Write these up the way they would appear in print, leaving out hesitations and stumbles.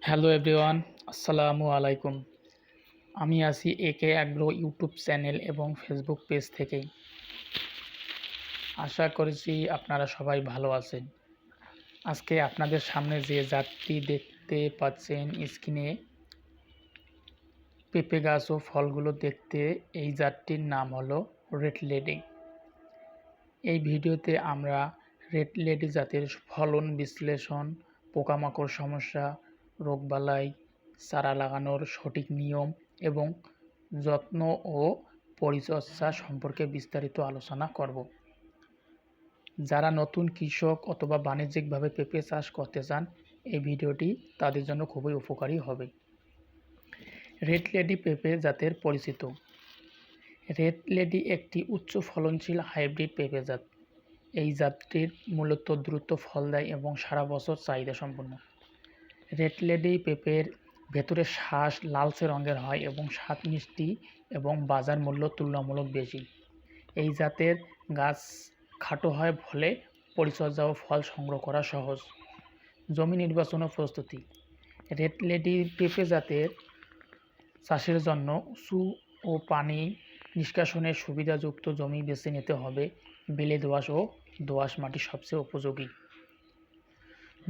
Hello everyone, আসসালামু আলাইকুম। আমি আছি একে অ্যাগ্রো ইউটিউব চ্যানেল এবং ফেসবুক পেজ থেকেই। আশা করছি আপনারা সবাই ভালো আছেন। আজকে আপনাদের সামনে যে জাতটি দেখতে পাচ্ছেন স্ক্রিনে, পেঁপে গাছ ও ফলগুলো দেখতে এই জাতটির নাম হলো রেড লেডি। এই ভিডিওতে আমরা রেড লেডি জাতের ফলন বিশ্লেষণ, পোকামাকড় সমস্যা, রোগবালাই, চারা লাগানোর সঠিক নিয়ম এবং যত্ন ও পরিচর্যা সম্পর্কে বিস্তারিত আলোচনা করব। যারা নতুন কৃষক অথবা বাণিজ্যিকভাবে পেঁপে চাষ করতে চান, এই ভিডিওটি তাদের জন্য খুবই উপকারী হবে। রেড লেডি পেঁপে জাতের পরিচিত। রেড লেডি একটি উচ্চ ফলনশীল হাইব্রিড পেঁপে জাত। এই জাতটির মূলত দ্রুত ফল দেয় এবং সারা বছর চাহিদা সম্পন্ন। রেড লেডি পেঁপের ভেতরের শ্বাস লালচে রঙের হয় এবং স্বাদ মিষ্টি এবং বাজার মূল্য তুলনামূলক বেশি। এই জাতের গাছ খাটো হয় ফলে পরিচর্যা ও ফল সংগ্রহ করা সহজ। জমি নির্বাচন ও প্রস্তুতি। রেড লেডি পেঁপে জাতের চাষের জন্য উঁচু ও পানি নিষ্কাশনের সুবিধাযুক্ত জমি বেছে নিতে হবে। বেলে দোআঁশ ও দোআঁশ মাটি সবচেয়ে উপযোগী।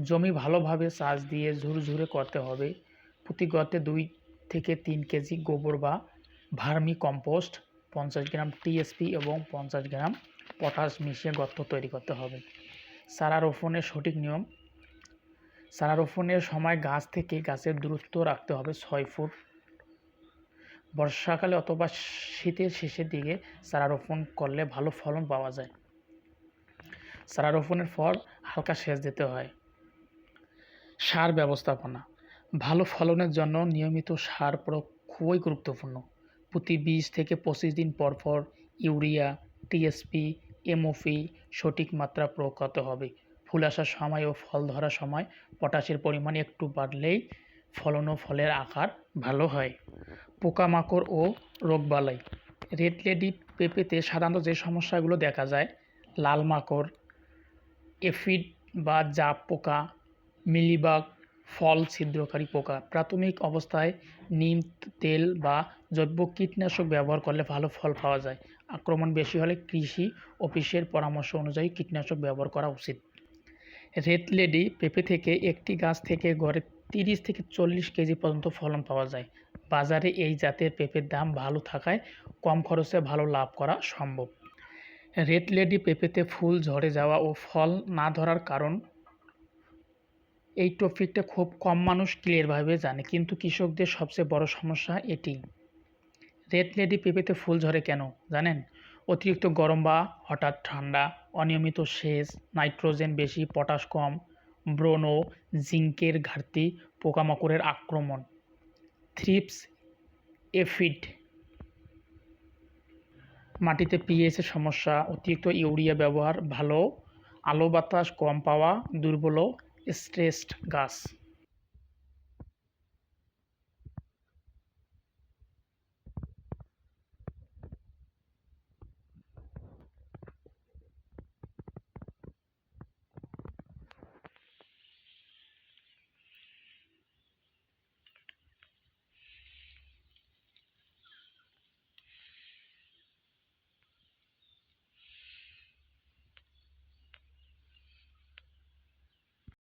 জমি ভালোভাবে চাষ দিয়ে ঝুরঝুরে করতে হবে। প্রতি গর্তে 2 থেকে 3 কেজি গোবর বা ভার্মি কম্পোস্ট, 50 গ্রাম টিএসপি এবং 50 গ্রাম পটাশ মিশিয়ে গর্ত তৈরি করতে হবে। চারা রোপণের সঠিক নিয়ম। চারা রোপণের সময় গাছ থেকে গাছের দূরত্ব রাখতে হবে 6 ফুট। বর্ষাকালে অথবা শীতের শেষের দিকে চারা রোপণ করলে ভালো ফলন পাওয়া যায়। চারা রোপণের পর হালকা সেচ দিতে হয়। সার ব্যবস্থাপনা। ভালো ফলনের জন্য নিয়মিত সার প্রয়োগ খুবই গুরুত্বপূর্ণ। প্রতি 20 থেকে 25 দিন পর পর ইউরিয়া, টিএসপি, এমওপি সঠিক মাত্রা প্রয়োগ করতে হবে। ফুল আসার সময় ও ফল ধরার সময় পটাশের পরিমাণ একটু বাড়লেই ফলন ও ফলের আকার ভালো হয়। পোকামাকড় ও রোগবালাই। রেড লেডি পেঁপেতে সাধারণত যে সমস্যাগুলো দেখা যায়: লাল মাকড়, এফিড বা জাপ পোকা, মিলিবাগ, ফল ছিদ্রকারী পোকা। প্রাথমিক অবস্থায় নিম তেল বা জৈব কীটনাশক ব্যবহার করলে ভালো ফল পাওয়া যায়। আক্রমণ বেশি হলে কৃষি অফিসের পরামর্শ অনুযায়ী কীটনাশক ব্যবহার করা উচিত। রেড লেডি পেঁপে থেকে একটি গাছ থেকে গড়ে 30 থেকে 40 কেজি পর্যন্ত ফলন পাওয়া যায়। বাজারে এই জাতের পেঁপের দাম ভালো থাকায় কম খরচে ভালো লাভ করা সম্ভব। রেড লেডি পেঁপেতে ফুল ঝরে যাওয়া ও ফল না ধরার কারণ। এই টপিকটা খুব কম মানুষ ক্লিয়ারভাবে জানে, কিন্তু কৃষকদের সবচেয়ে বড় সমস্যা এটি। রেড লেডি পেঁপেতে ফুল ঝরে কেন জানেন? অতিরিক্ত গরম বা হঠাৎ ঠান্ডা, অনিয়মিত সেচ, নাইট্রোজেন বেশি, পটাশ কম, ব্রোন ও জিঙ্কের ঘাটতি, পোকামাকড়ের আক্রমণ, থ্রিপস, এফিড, মাটিতে পিএইচের সমস্যা, অতিরিক্ত ইউরিয়া ব্যবহার, ভালো আলো বাতাস কম পাওয়া, দুর্বল ও স্ট্রেসড গাছ।